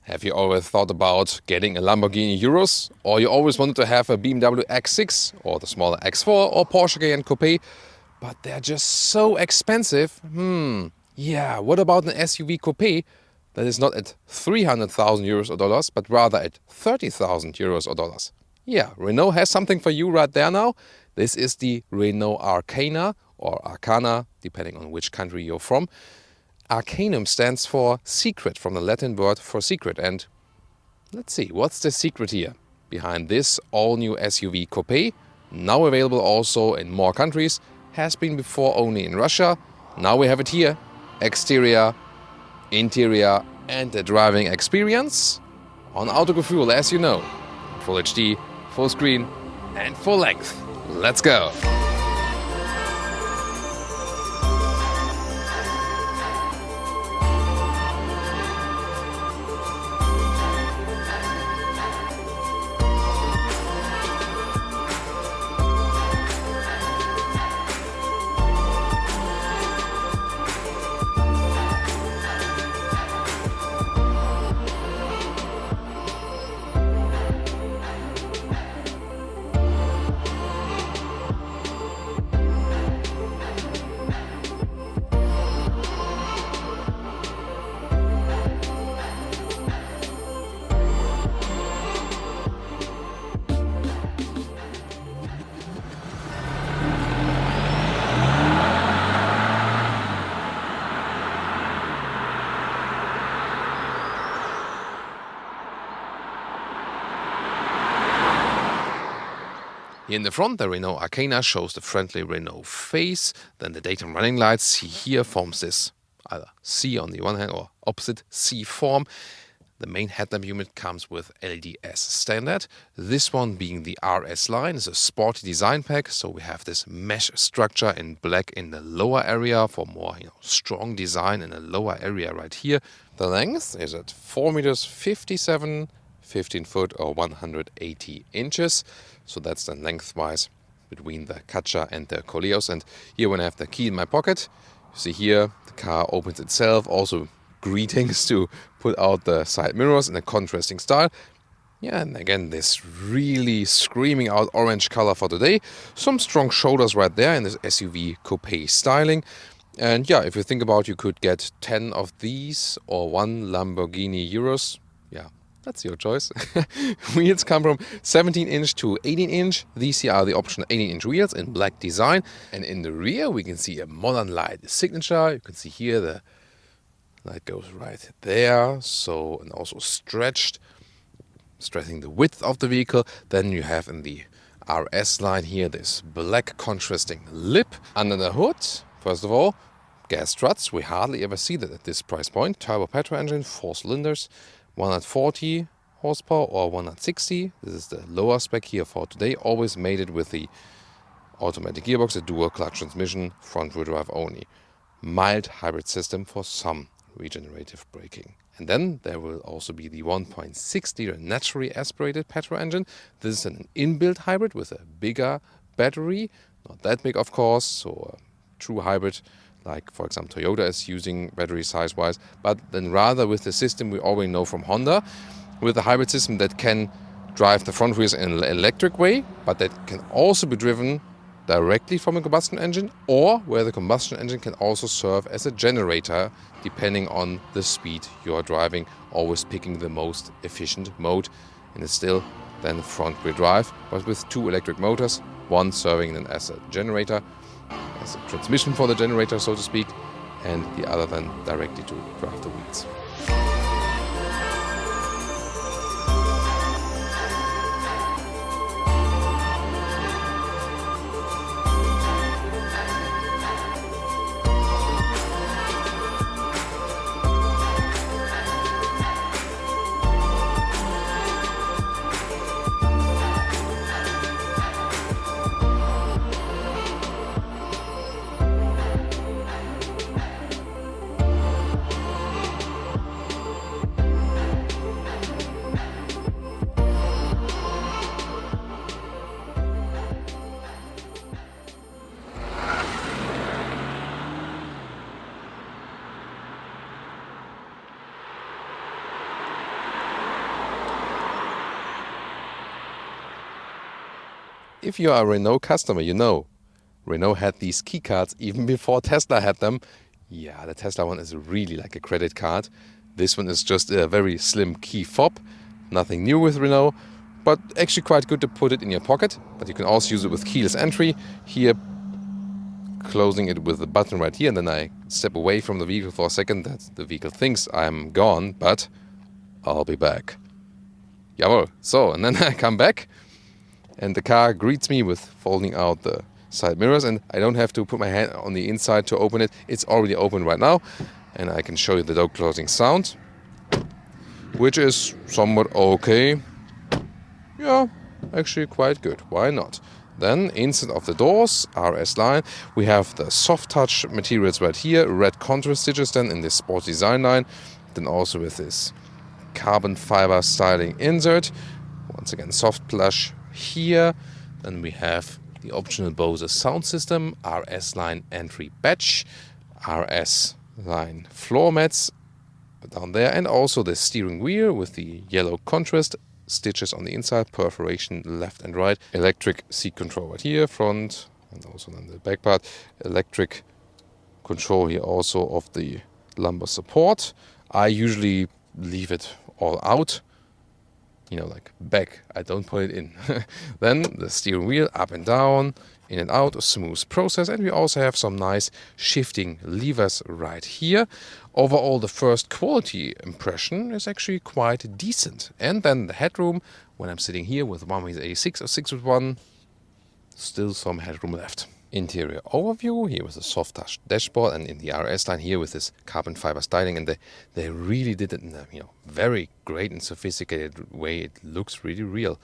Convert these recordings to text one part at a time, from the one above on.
Have you always thought about getting a Lamborghini Urus? Or you always wanted to have a BMW X6 or the smaller X4 or Porsche Cayenne Coupe? But they're just so expensive. Yeah, what about an SUV coupe that is not at 300,000 euros or dollars, but rather at 30,000 euros or dollars? Yeah, Renault has something for you right there now. This is the Renault Arscana or Arscana, depending on which country you're from. Arcanum stands for secret, from the Latin word for secret. And let's see, what's the secret here behind this all-new SUV coupe? Now available also in more countries, has been before only in Russia. Now we have it here. Exterior, interior and the driving experience on Autogefühl, as you know. Full HD, full screen and full length. Let's go! Here in the front, the Renault Arscana shows the friendly Renault face. Then the daytime running lights, see here, forms this either C on the one hand or opposite C form. The main headlamp unit comes with LEDs standard. This one, being the RS line, is a sporty design pack. So we have this mesh structure in black in the lower area for more strong design in the lower area right here. The length is at 4 meters 57, 15 foot or 180 inches. So that's the lengthwise between the Kacha and the Koleos. And here when I have the key in my pocket, you see here the car opens itself. Also greetings to put out the side mirrors in a contrasting style. Yeah, and again this really screaming out orange color for today. Some strong shoulders right there in this SUV coupe styling. And yeah, if you think about, you could get 10 of these or one Lamborghini Urus. Yeah, that's your choice. Wheels come from 17-inch to 18-inch. These here are the optional 18-inch wheels in black design. And in the rear we can see a modern light signature. You can see here the light goes right there. So, and also stretched, stressing the width of the vehicle. Then you have in the RS line here this black contrasting lip. Under the hood, first of all, gas struts. We hardly ever see that at this price point. Turbo petrol engine, 4 cylinders. 140 horsepower or 160. This is the lower spec here for today. Always made it with the automatic gearbox, a dual clutch transmission, front wheel drive only. Mild hybrid system for some regenerative braking. And then there will also be the 1.6 liter naturally aspirated petrol engine. This is an inbuilt hybrid with a bigger battery. Not that big, of course, so a true hybrid, like for example Toyota is using battery size wise, but then rather with the system we already know from Honda, with a hybrid system that can drive the front wheels in an electric way, but that can also be driven directly from a combustion engine, or where the combustion engine can also serve as a generator depending on the speed you are driving, always picking the most efficient mode. And it's still then front wheel drive, but with 2 electric motors, one serving then as a generator, as a transmission for the generator, so to speak, and the other then directly to drive the wheels. If you are a Renault customer, you know Renault had these key cards even before Tesla had them. Yeah, the Tesla one is really like a credit card. This one is just a very slim key fob. Nothing new with Renault, but actually quite good to put it in your pocket. But you can also use it with keyless entry. Here, closing it with the button right here, and then I step away from the vehicle for a second. That the vehicle thinks I'm gone, but I'll be back. Jawohl. So, and then I come back, and the car greets me with folding out the side mirrors, and I don't have to put my hand on the inside to open it. It's already open right now, and I can show you the door closing sound, which is somewhat okay. Yeah, actually quite good. Why not? Then, inside of the doors, RS line, we have the soft touch materials right here, red contrast stitches then in this sports design line, then also with this carbon fiber styling insert. Once again, soft plush here. Then we have the optional Bose sound system, RS line entry badge, RS line floor mats down there, and also the steering wheel with the yellow contrast stitches on the inside, perforation left and right, electric seat control right here, front, and also then the back part, electric control here also of the lumbar support. I usually leave it all out, like back, I don't put it in. Then the steering wheel up and down, in and out, a smooth process, and we also have some nice shifting levers right here. Overall, the first quality impression is actually quite decent. And then the headroom, when I'm sitting here with 1.86 or 6.1, still some headroom left. Interior overview, here with a soft touch dashboard, and in the RS line here with this carbon fiber styling, and they really did it in a very great and sophisticated way. It looks really real.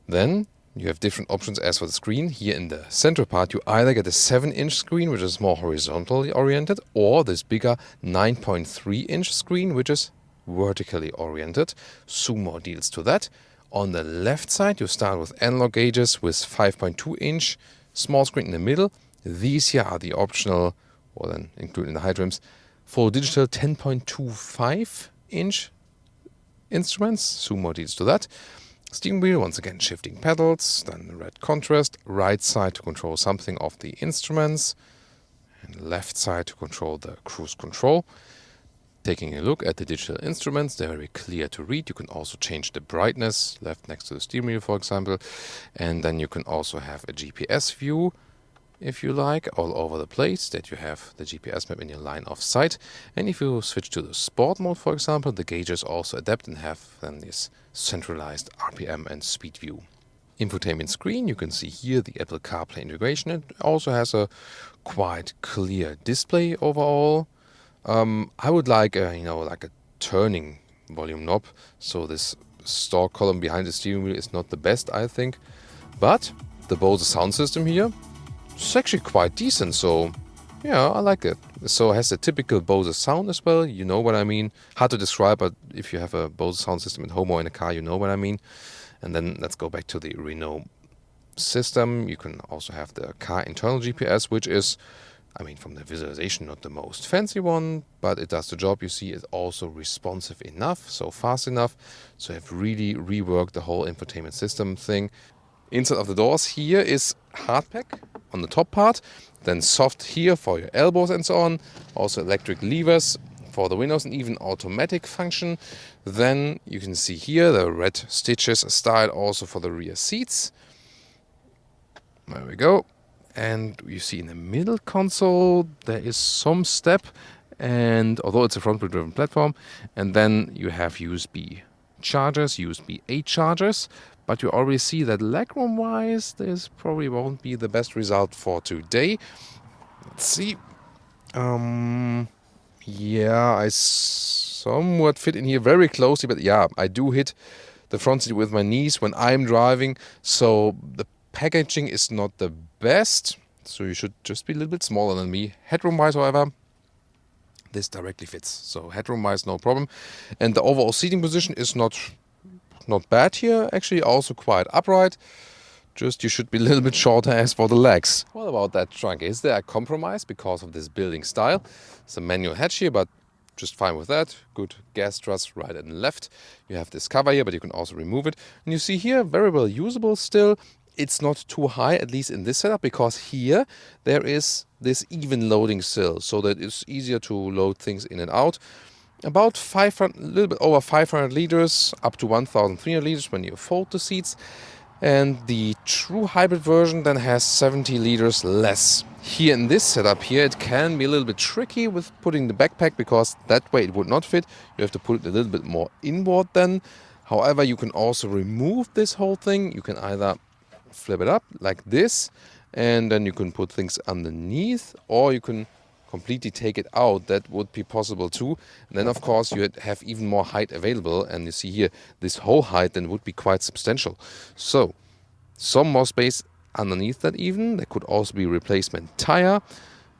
Then you have different options as for the screen. Here in the central part, you either get a 7-inch screen, which is more horizontally oriented, or this bigger 9.3-inch screen, which is vertically oriented. Soon more deals to that. On the left side, you start with analog gauges with 5.2-inch small screen in the middle. These here are the optional, or then included in the high trims, full digital 10.25-inch instruments. Soon more deals to that. Steering wheel, once again shifting pedals, then the red contrast, right side to control something of the instruments, and left side to control the cruise control. Taking a look at the digital instruments, they're very clear to read. You can also change the brightness, left next to the steering wheel for example, and then you can also have a GPS view, if you like, all over the place, that you have the GPS map in your line of sight. And if you switch to the sport mode, for example, the gauges also adapt and have then this centralized RPM and speed view. Infotainment screen, you can see here the Apple CarPlay integration. It also has a quite clear display overall. I would like a turning volume knob, so this store column behind the steering wheel is not the best, I think. But the Bose sound system here, it's actually quite decent, so yeah, I like it. So it has the typical Bose sound as well, you know what I mean. Hard to describe, but if you have a Bose sound system at home or in a car, you know what I mean. And then let's go back to the Renault system. You can also have the car internal GPS, which is, from the visualization, not the most fancy one, but it does the job. You see, it's also responsive enough, so fast enough. So I've really reworked the whole infotainment system thing. Inside of the doors here is hardpack on the top part, then soft here for your elbows and so on. Also electric levers for the windows and even automatic function. Then you can see here the red stitches style also for the rear seats. There we go. And you see in the middle console there is some step, and although it's a front-wheel driven platform, and then you have USB chargers, USB-A chargers, but you already see that legroom wise this probably won't be the best result for today. Let's see. Yeah, I somewhat fit in here very closely, but yeah, I do hit the front seat with my knees when I'm driving, so the packaging is not the best, so you should just be a little bit smaller than me. Headroom wise, however, this directly fits, so headroom wise no problem. And the overall seating position is not bad here, actually also quite upright. Just you should be a little bit shorter as for the legs. What about that trunk? Is there a compromise because of this building style? It's a manual hatch here, but just fine with that. Good gas struts right and left. You have this cover here, but you can also remove it. And you see here, very well usable still. it's not too high, at least in this setup, because here there is this even loading sill, so that it's easier to load things in and out. About 500, a little bit over 500 liters, up to 1,300 liters when you fold the seats. And the true hybrid version then has 70 liters less. Here in this setup here, it can be a little bit tricky with putting the backpack, because that way it would not fit. You have to put it a little bit more inward then. However, you can also remove this whole thing. You can either flip it up like this, and then you can put things underneath, or you can completely take it out. That would be possible too. And then of course you have even more height available, and you see here this whole height then would be quite substantial. So some more space underneath that even. There could also be replacement tire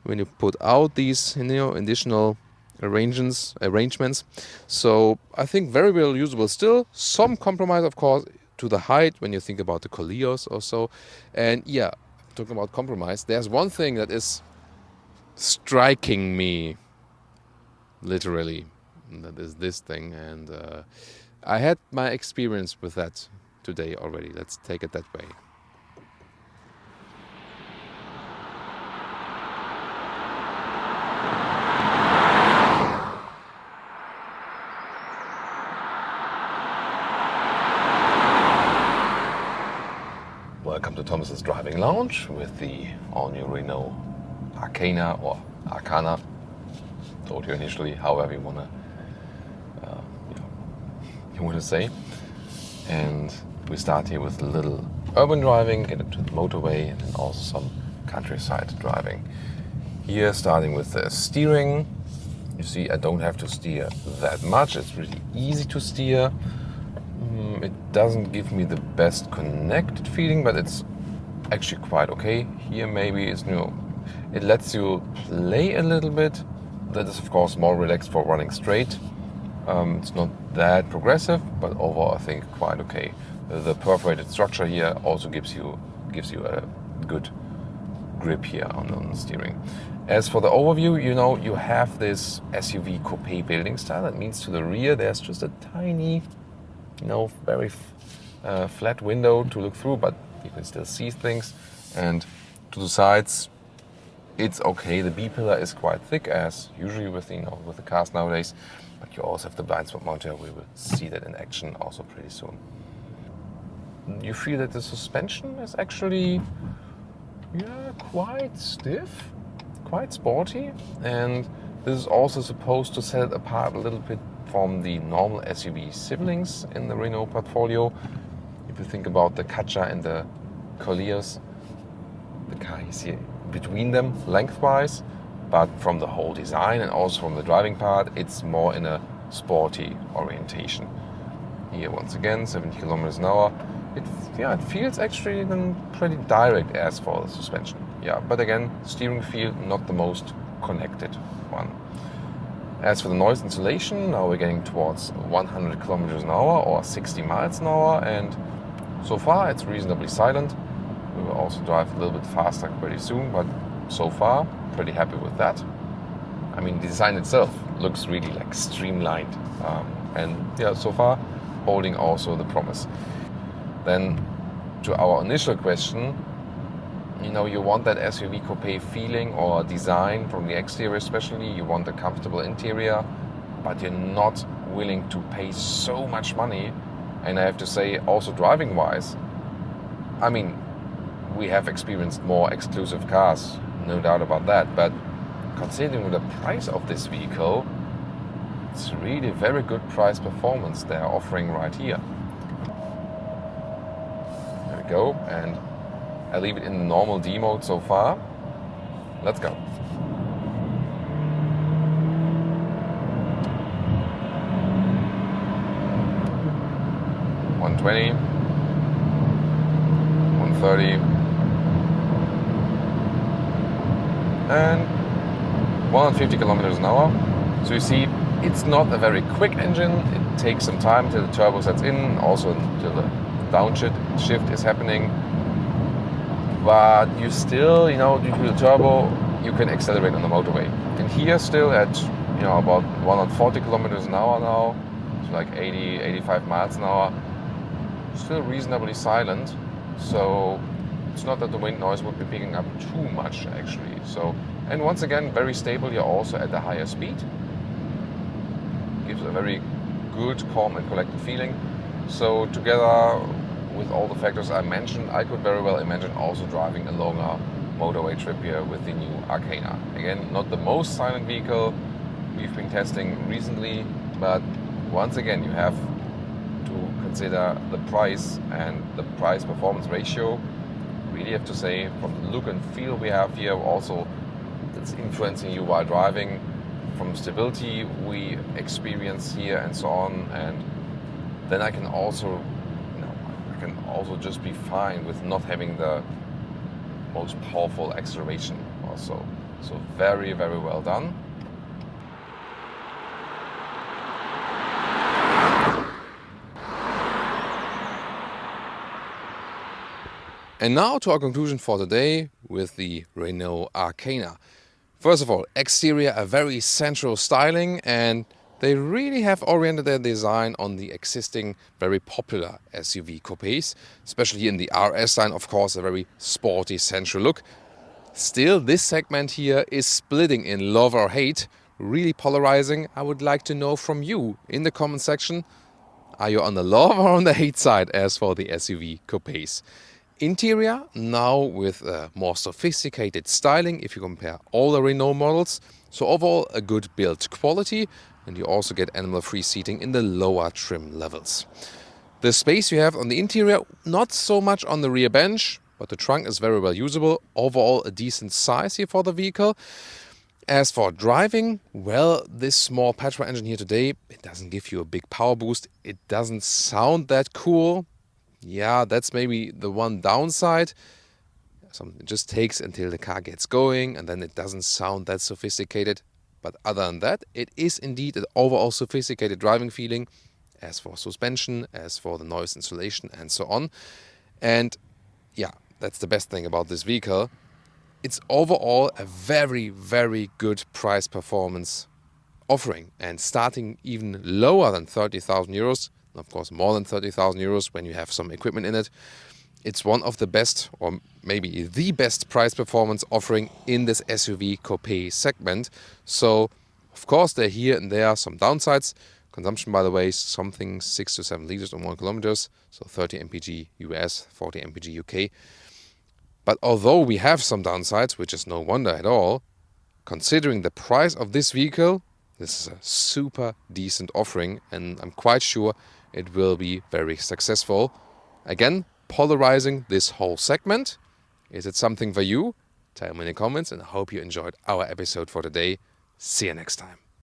when you put out these additional arrangements. So I think very well usable. Still some compromise of course to the height when you think about the Coleos or so. And yeah, talking about compromise, there's one thing that is striking me literally, that is this thing, and I had my experience with that today already. Let's take it that way. Welcome to Thomas's Driving Lounge with the all-new Renault Areca or Areca, told you initially, however you wanna say. And we start here with a little urban driving, get up to the motorway, and then also some countryside driving. Here, starting with the steering, you see I don't have to steer that much. It's really easy to steer. It doesn't give me the best connected feeling, but it's actually quite okay. Here maybe it's it lets you play a little bit. That is of course more relaxed for running straight. It's not that progressive, but overall I think quite okay. The perforated structure here also gives you a good grip here on the steering. As for the overview, you have this SUV coupe building style. That means to the rear there's just a tiny, very flat window to look through, but you can still see things. And to the sides, it's okay. The B-pillar is quite thick, as usually with the cars nowadays, but you also have the blind spot monitor. We will see that in action also pretty soon. You feel that the suspension is actually quite stiff, quite sporty, and this is also supposed to set it apart a little bit from the normal SUV siblings in the Renault portfolio. If you think about the Kadjar and the Coleos, the car is here between them lengthwise, but from the whole design and also from the driving part, it's more in a sporty orientation. Here once again, 70 kilometers an hour. It feels actually then pretty direct as for the suspension. Yeah, but again, steering feel not the most connected one. As for the noise insulation, now we're getting towards 100 kilometers an hour or 60 miles an hour, and so far it's reasonably silent. We will also drive a little bit faster pretty soon, but so far pretty happy with that. I mean, the design itself looks really like streamlined, and so far holding also the promise. Then to our initial question, you want that SUV coupe feeling or design from the exterior especially. You want a comfortable interior, but you're not willing to pay so much money. And I have to say, also driving-wise, I mean, we have experienced more exclusive cars, no doubt about that. But considering the price of this vehicle, it's really very good price performance they're offering right here. There we go, and I leave it in the normal D mode so far. Let's go. $120, $130, and 150 kilometers an hour. So you see, it's not a very quick engine. It takes some time till the turbo sets in, also until the downshift is happening. But you still, due to the turbo, you can accelerate on the motorway. And here still at, about 140 kilometers an hour now, so like 80, 85 miles an hour, still reasonably silent. So it's not that the wind noise would be picking up too much actually. So, and once again, very stable here also at the higher speed. Gives a very good, calm and collected feeling. So together with all the factors I mentioned, I could very well imagine also driving a longer motorway trip here with the new Arscana. Again, not the most silent vehicle we've been testing recently, but once again, you have to consider the price and the price-performance ratio. Really have to say, from the look and feel we have here, also that's influencing you while driving, from stability we experience here and so on, and then I can also just be fine with not having the most powerful acceleration also. So very, very well done. And now to our conclusion for today with the Renault Arscana. First of all, exterior a very central styling, and they really have oriented their design on the existing very popular SUV coupes, especially in the RS line, of course, a very sporty central look. Still, this segment here is splitting in love or hate, really polarizing. I would like to know from you in the comment section, are you on the love or on the hate side as for the SUV coupes? Interior, now with a more sophisticated styling if you compare all the Renault models. So overall, a good build quality, and you also get animal-free seating in the lower trim levels. The space you have on the interior, not so much on the rear bench, but the trunk is very well usable. Overall, a decent size here for the vehicle. As for driving, well, this small petrol engine here today, it doesn't give you a big power boost. It doesn't sound that cool. Yeah, that's maybe the one downside. It just takes until the car gets going, and then it doesn't sound that sophisticated. But other than that, it is indeed an overall sophisticated driving feeling, as for suspension, as for the noise insulation, and so on. And yeah, that's the best thing about this vehicle. It's overall a very, very good price-performance offering, and starting even lower than 30,000 euros, of course more than 30,000 euros when you have some equipment in it. It's one of the best, or maybe the best price-performance offering in this SUV coupe segment. So, of course, there here and there are some downsides. Consumption, by the way, is something 6 to 7 liters or 1 kilometers, so 30 mpg US, 40 mpg UK. But although we have some downsides, which is no wonder at all, considering the price of this vehicle, this is a super decent offering, and I'm quite sure it will be very successful. Again, polarizing this whole segment. Is it something for you? Tell me in the comments, and I hope you enjoyed our episode for today. See you next time.